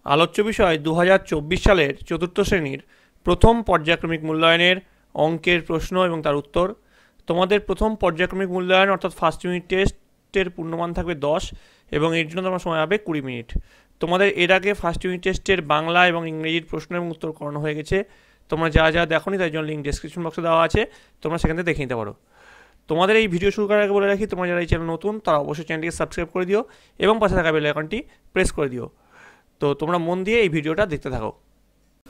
আলোচ্য বিষয় 2024 সালের চতুর্থ শ্রেণীর প্রথম পর্যায়ক্রমিক মূল্যায়নের অঙ্কের প্রশ্ন এবং তার উত্তর। তোমাদের প্রথম পর্যায়ক্রমিক মূল্যায়ন অর্থাৎ ফার্স্ট ইউনিট টেস্টের পূর্ণমান থাকবে 10 এবং এর জন্য তোমার সময় হবে 20 মিনিট। তোমাদের এর আগে ফার্স্ট ইউনিট টেস্টের বাংলা এবং ইংরেজির প্রশ্ন এবং উত্তর করানো হয়ে গেছে। তোমরা যা যা দেখোনি তার জন্য লিঙ্ক ডেসক্রিপশন বক্সে দেওয়া আছে, তোমরা সেখান থেকে দেখে নিতে পারো। তোমাদের এই ভিডিও শুরু করার আগে বলে রাখি, তোমরা যারা এই চ্যানেল নতুন তারা অবশ্যই চ্যানেলটিকে সাবস্ক্রাইব করে দিও এবং পাশে থাকা বেল আইকনটি প্রেস করে দিও। তো তোমরা মন দিয়ে এই ভিডিওটা দেখতে থাকো।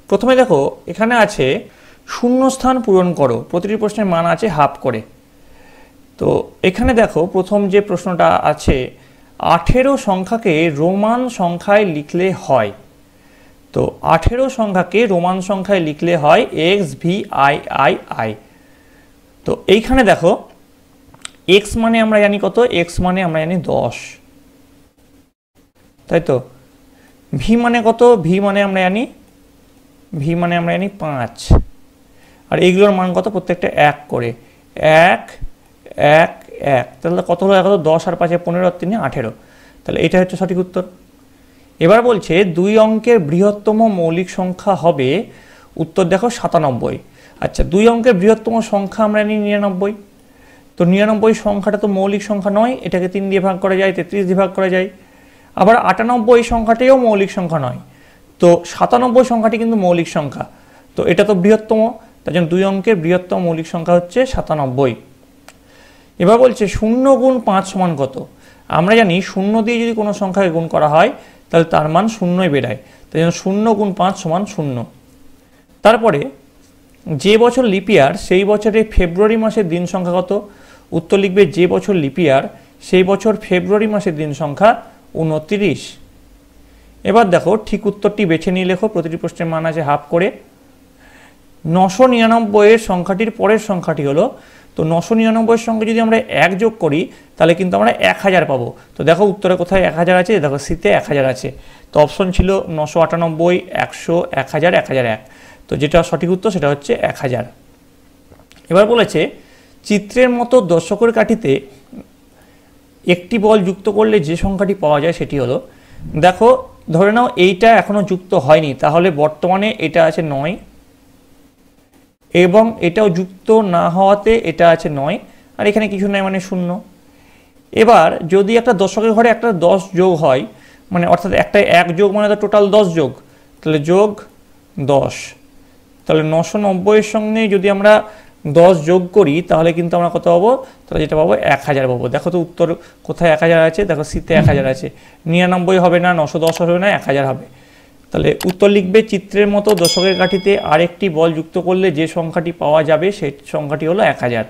প্রথমে দেখো, এখানে আছে শূন্যস্থান পূরণ করো, প্রতিটি প্রশ্নের মান আছে হাফ করে। তো এখানে দেখো প্রথম যে প্রশ্নটা আছে, 18 সংখ্যাকে রোমান সংখ্যায় লিখলে হয়। তো 18 সংখ্যাকে রোমান সংখ্যায় লিখলে হয় XVIII। তো এইখানে দেখো x মানে আমরা জানি কত, x মানে আমরা জানি 10, তাই তো। v মানে কত, v মানে আমরা জানি 5, আর এইগুলোর মান কত, প্রত্যেকটা 1 করে, 1 1 1, তাহলে কত হলো, 10 আর 5 15 আর 3 18। তাহলে এটা হচ্ছে সঠিক উত্তর। এবার বলছে 2 অঙ্কের বৃহত্তম মৌলিক সংখ্যা হবে, উত্তর দেখো 97। আচ্ছা, 2 অঙ্কের বৃহত্তম সংখ্যা আমরা জানি 99। তো 99 সংখ্যাটা তো মৌলিক সংখ্যা নয়, এটাকে 3 দিয়ে ভাগ করা যায়, 33 দিয়ে ভাগ করা যায়। আবার 98 সংখ্যাটিও মৌলিক সংখ্যা নয়, তো 97 সংখ্যাটি কিন্তু মৌলিক সংখ্যা। তো এটা তো বৃহত্তম, তার জন্য 2 অঙ্কের বৃহত্তম মৌলিক সংখ্যা হচ্ছে 97। এবার বলছে 0 গুণ 5 সমান কত। আমরা জানি 0 দিয়ে যদি কোনো সংখ্যাকে গুণ করা হয় তাহলে তার মান 0ই বেরায়, তাই জন্য 0 গুণ 5 সমান 0। তারপরে যে বছর লিপিয়ার সেই বছরের ফেব্রুয়ারি মাসের দিন সংখ্যা কত। উত্তর লিখবে যে বছর লিপিয়ার সেই বছর ফেব্রুয়ারি মাসের দিন সংখ্যা 29। এবার দেখো ঠিক উত্তরটি বেছে নিয়ে লেখো, প্রতিটি প্রশ্নের মান আছে হাফ করে। 999 এর সংখ্যাটির পরের সংখ্যাটি হলো, তো 999 এর সঙ্গে যদি আমরা 1 যোগ করি তাহলে কিন্তু আমরা 1000 পাবো। তো দেখো উত্তরে কোথায় 1000 আছে, দেখো সিতে 1000 আছে। তো অপশন ছিল 998, 100, 1000, 1001। তো যেটা সঠিক উত্তর সেটা হচ্ছে 1000। এবার বলেছে চিত্রের মতো দশকের কাঠিতে একটি বল যুক্ত করলে যে সংখ্যাটি পাওয়া যায় সেটি হলো, দেখো ধরে নাও এইটা এখনো যুক্ত হয়নি, তাহলে বর্তমানে এটা আছে 9 এবং এটাও যুক্ত না হওয়াতে এটা আছে 9, আর এখানে কিছু নাই মানে 0। এবার যদি একটা দশকের ঘরে একটা 10 যোগ হয়, মানে অর্থাৎ একটা 1 যোগ মানে তো টোটাল 10 যোগ, তাহলে যোগ 10। তাহলে 990 এর সঙ্গে যদি আমরা 10 যোগ করি তাহলে কিন্তু আমরা কত পাবো, তাহলে যেটা পাবো 1000 পাবো। দেখো তো উত্তর কোথায় 1000 আছে, দেখো সিতে 1000 আছে। 99 হবে না, 910 হবে না, 1000 হবে। তাহলে উত্তর লিখবে চিত্রের মতো দশকের কাঠিতে আরেকটি বল যুক্ত করলে যে সংখ্যাটি পাওয়া যাবে সেই সংখ্যাটি হলো 1000।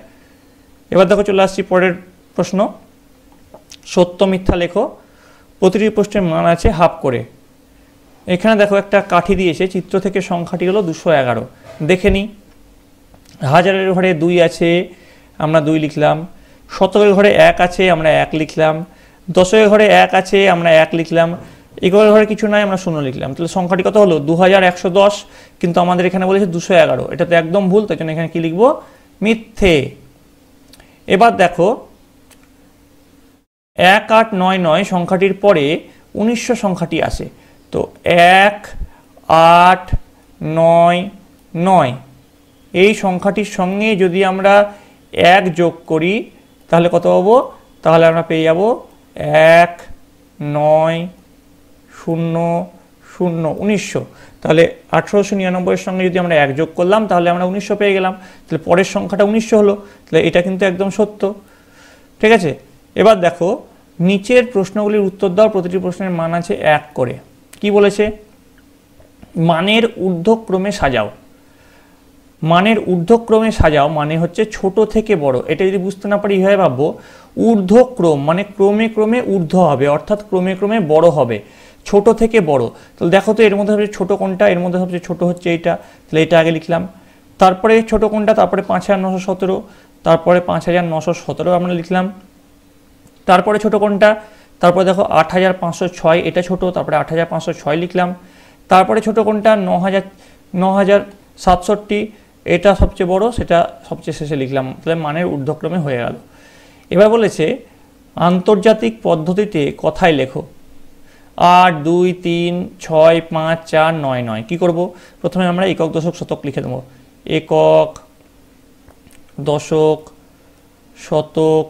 এবার দেখো চলে আসছি পরের প্রশ্ন। সত্য মিথ্যা লেখো, প্রতিটি প্রশ্নের মান আছে হাফ করে। এখানে দেখো একটা কাঠি দিয়েছে, চিত্র থেকে সংখ্যাটি হলো 211। দেখে নিই, হাজারের ঘরে 2 আছে, আমরা 2 লিখলাম। শতকের ঘরে 1 আছে, আমরা 1 লিখলাম। দশকের ঘরে 1 আছে, আমরা 1 লিখলাম। এগুলোর ঘরে কিছু নাই, আমরা 0 লিখলাম। তাহলে সংখ্যাটি কত হলো 2110, কিন্তু আমাদের এখানে বলেছে 211। এটা তো একদম ভুল, তাই জন্য এখানে কি লিখবো, মিথ্যে। এবার দেখো 1899 সংখ্যাটির পরে 1900 সংখ্যাটি আসে। তো 1899 এই সংখ্যাটির সঙ্গে যদি আমরা 1 যোগ করি তাহলে কত পাবো, তাহলে আমরা পেয়ে যাব 1900। তাহলে 1899 এর সঙ্গে যদি আমরা 1 যোগ করলাম তাহলে আমরা 1900 পেয়ে গেলাম। তাহলে পরের সংখ্যাটা 1900 হলো, তাহলে এটা কিন্তু একদম সত্য। ঠিক আছে, এবার দেখো নিচের প্রশ্নগুলির উত্তর দাও, প্রতিটি প্রশ্নের মান আছে 1 করে। কি বলেছে, মানের ঊর্ধ্বক্রমে সাজাও। মানের ঊর্ধ্বক্রমে সাজাও মানে হচ্ছে ছোট থেকে বড়। এটা যদি বুঝতে না পারি এইভাবে ভাববো, ঊর্ধ্বক্রম মানে ক্রমে ক্রমে ঊর্ধ্ব হবে, অর্থাৎ ক্রমে ক্রমে বড় হবে, ছোট থেকে বড়। তাহলে দেখো তো এর মধ্যে সবচেয়ে ছোট কোনটা, এর মধ্যে সবচেয়ে ছোট হচ্ছে এইটা, তাহলে এটা আগে লিখলাম। তারপরে ছোট কোনটা, তারপরে 5917, তারপরে 5917 আমরা লিখলাম। তারপরে ছোট কোনটা, তারপরে দেখো 8506, এটা ছোট, তারপরে 8506 লিখলাম। তারপরে ছোট কোনটা, 9067, এটা সবচেয়ে বড়, সেটা সবচেয়ে শেষে লিখলাম। তাহলে মানের ঊর্ধ্বক্রমে হয়ে গেল। এবার বলেছে আন্তর্জাতিক পদ্ধতিতে কথায় লেখো। 8, 2, 3, 6, 5, 4, 9, 9 কী করবো? প্রথমে আমরা একক দশক শতক লিখে দেবো। একক দশক শতক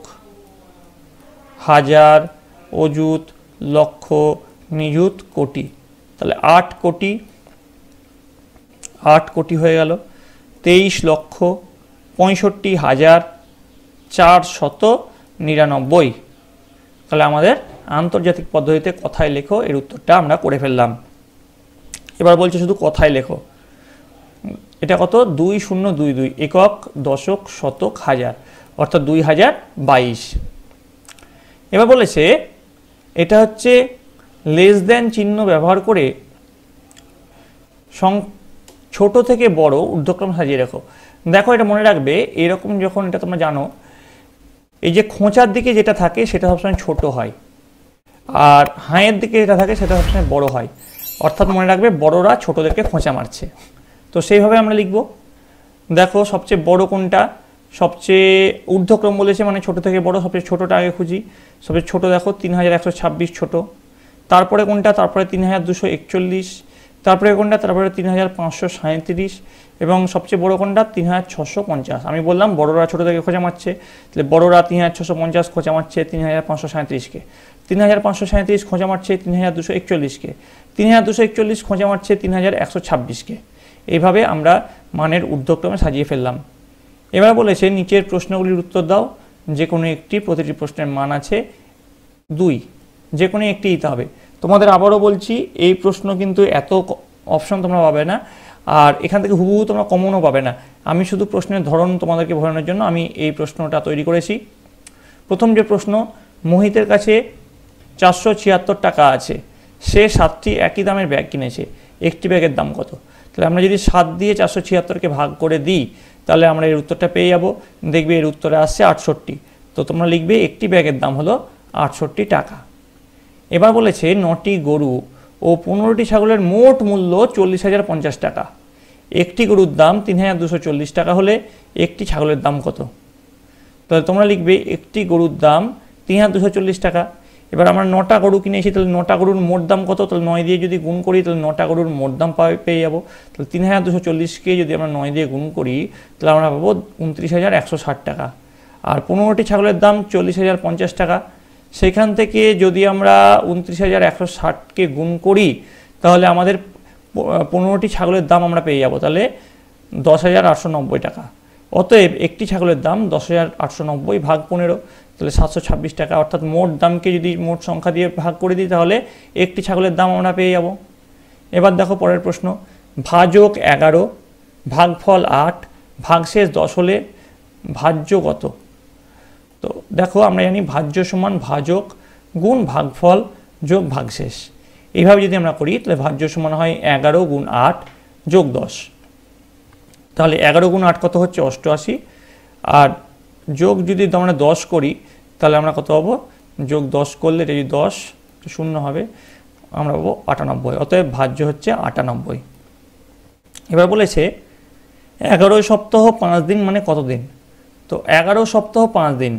হাজার অযুত লক্ষ নিযুত কোটি, তাহলে 8 কোটি, 8 কোটি হয়ে গেল। 23,65,499, তাহলে আমাদের আন্তর্জাতিক পদ্ধতিতে কথায় লেখো এর উত্তরটা আমরা করে ফেললাম। এবার বলছে শুধু কথায় লেখো, এটা কত? 2022 একক দশক শতক হাজার, অর্থাৎ 2022। এবার বলেছে এটা হচ্ছে লেস দেন চিহ্ন ব্যবহার করে ছোট থেকে বড় ঊর্ধ্বক্রম সাজিয়ে রাখো। দেখো এটা মনে রাখবে, এরকম যখন এটা তোমরা জানো, এই যে খোঁচার দিকে যেটা থাকে সেটা সবসময় ছোট হয়, আর হাঁয়ের দিকে যেটা থাকে সেটা সবসময় বড় হয়। অর্থাৎ মনে রাখবে বড়রা ছোটদেরকে খোঁচা মারছে, তো সেইভাবে আমরা লিখব। দেখো সবচেয়ে বড় কোনটা? সবচেয়ে ঊর্ধ্বক্রম বলেছে মানে ছোট থেকে বড়, সবচেয়ে ছোটটা আগে খুঁজি। সবচেয়ে ছোট দেখো 3126 ছোট, তারপরে কোনটা? তারপরে 3241, তারপরে কোনটা? তারপরে 3537, এবং সবচেয়ে বড় কোনটা? 3650। আমি বললাম বড়রা ছোট থেকে খোঁচা মারছে, তাহলে বড়রা 3650 খোঁচা মারছে 3537কে, 3537 খোঁচা মারছে 3241কে, 3241 খোঁচা মারছে 3126কে। এইভাবে আমরা মানের ঊর্ধ্বক্রমে সাজিয়ে ফেললাম। এবার বলেছে নিচের প্রশ্নগুলির উত্তর দাও, যে কোনো একটি, প্রতিটি প্রশ্নের মান আছে 2, যে কোনো একটি দিতে হবে। তোমাদের আবারও বলছি এই প্রশ্ন কিন্তু এত অপশন তোমরা পাবে না, আর এখান থেকে হুবহু তোমরা কমনও পাবে না। আমি শুধু প্রশ্নের ধরন তোমাদেরকে বোঝানোর জন্য আমি এই প্রশ্নটা তৈরি করেছি। প্রথম যে প্রশ্ন, মোহিতের কাছে 476 টাকা আছে, সে 7টি একই দামের ব্যাগ কিনেছে, একটি ব্যাগের দাম কত? তাহলে আমরা যদি 7 দিয়ে 476কে ভাগ করে দিই তাহলে আমরা এর উত্তরটা পেয়ে যাব। দেখবে এর উত্তরে আসছে 68, তো তোমরা লিখবে একটি ব্যাগের দাম হলো 68 টাকা। এবার বলেছে 9টি গরু ও 15টি ছাগলের মোট মূল্য 40,050 টাকা, একটি গরুর দাম 3,240 টাকা হলে একটি ছাগলের দাম কত? তাহলে তোমরা লিখবে একটি গরুর দাম 3,240 টাকা। এবার আমরা 9টা গরু কিনেছি, তাহলে 9টা গরুর মোট দাম কত? তাহলে 9 দিয়ে যদি গুণ করি তাহলে 9টা গরুর মোট দাম পেয়ে যাবো। তাহলে 3,240কে যদি আমরা 9 দিয়ে গুণ করি তাহলে আমরা পাবো 29,160 টাকা। আর 15টি ছাগলের দাম 40,050 টাকা, সেখান থেকে যদি আমরা 29,160কে গুণ করি তাহলে আমাদের 15টি ছাগলের দাম আমরা পেয়ে যাব, তাহলে 10,890 টাকা। অতএব একটি ছাগলের দাম 10,890 ভাগ 15, তাহলে 726 টাকা। অর্থাৎ মোট দামকে যদি মোট সংখ্যা দিয়ে ভাগ করে দিই তাহলে একটি ছাগলের দাম আমরা পেয়ে যাব। এবার দেখো পরের প্রশ্ন, ভাজক 11 ভাগফল 8 ভাগশেষ 10 হলে ভাজ্য কত? তো দেখো আমরা জানি ভাজ্য সমান ভাজক গুণ ভাগফল যোগ ভাগশেষ। এইভাবে যদি আমরা করি তাহলে ভাজ্য সমান হয় 11 গুণ 8 যোগ 10, তাহলে 11 গুণ 8 কত হচ্ছে? 88, আর যোগ যদি আমরা 10 করি তাহলে আমরা কত পাবো? যোগ 10 করলে এটা যদি 10 শূন্য হবে, আমরা পাবো 98। অতএব ভাজ্য হচ্ছে 98। এবার বলেছে 11 সপ্তাহ 5 দিন মানে কত দিন? তো 11 সপ্তাহ 5 দিন,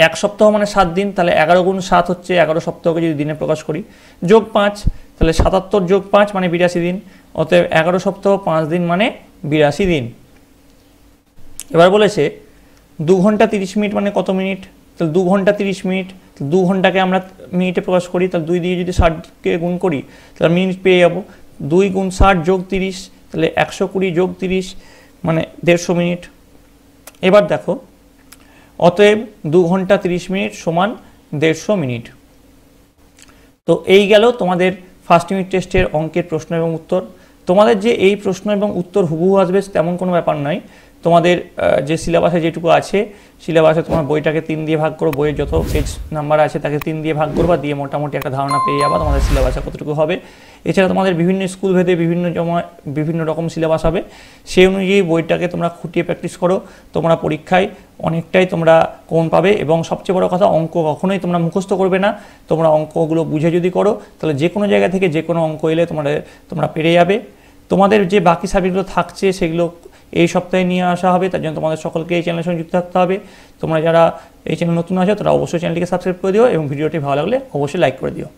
এক সপ্তাহ মানে 7 দিন, তাহলে 11 গুণ 7 হচ্ছে 11 সপ্তাহকে যদি দিনে প্রকাশ করি, যোগ 5 তাহলে 77 যোগ 5 মানে 82 দিন। অতএব 11 সপ্তাহ 5 দিন মানে 82 দিন। এবার বলেছে 2 ঘন্টা 30 মিনিট মানে কত মিনিট? তাহলে 2 ঘন্টা 30 মিনিট, 2 ঘন্টাকে আমরা মিনিটে প্রকাশ করি, তাহলে 2 দিয়ে যদি 60কে গুণ করি তাহলে মিনিট পেয়ে যাব। 2 গুণ 60 যোগ 30, তাহলে 120 যোগ 30 মানে 150 মিনিট। এবার দেখো অতএব 2 ঘন্টা 30 মিনিট সমান 150 মিনিট। তো এই গেল তোমাদের ফার্স্ট ইউনিট টেস্টের অঙ্কের প্রশ্ন এবং উত্তর। তোমাদের যে এই প্রশ্ন এবং উত্তর হুবহু আসবে তেমন কোনো ব্যাপার নয়। তোমাদের যে সিলেবাসে যেটুকু আছে, সিলেবাসে তোমার বইটাকে 3 দিয়ে ভাগ করো, বইয়ের যত পেজ নাম্বার আছে তাকে 3 দিয়ে ভাগ করবা, দিয়ে মোটামুটি একটা ধারণা পেয়ে যাবা তোমাদের সিলেবাসে কতটুকু হবে। এছাড়া তোমাদের বিভিন্ন স্কুল ভেদে বিভিন্ন রকম সিলেবাস হবে, সেই অনুযায়ী বইটাকে তোমরা খুঁটিয়ে প্র্যাকটিস করো। তোমরা পরীক্ষায় অনেকটাই তোমরা কোণ পাবে, এবং সবচেয়ে বড় কথা অঙ্ক কখনোই তোমরা মুখস্থ করবে না। তোমরা অঙ্কগুলো বুঝে যদি করো তাহলে যে কোনো জায়গা থেকে যে কোনো অঙ্ক এলে তোমরা পেরে যাবে। তোমাদের যে বাকি সাবজেক্টগুলো থাকছে সেগুলো এই সপ্তাহে নিয়ে আসা হবে। তার জন্য তোমাদের সকলকে এই চ্যানেলের সঙ্গে যুক্ত থাকতে হবে। তোমরা যারা এই চ্যানেল নতুন আছো তারা অবশ্যই চ্যানেলটিকে সাবস্ক্রাইব করে দিও এবং ভিডিওটি ভালো লাগলে অবশ্যই লাইক করে দিও।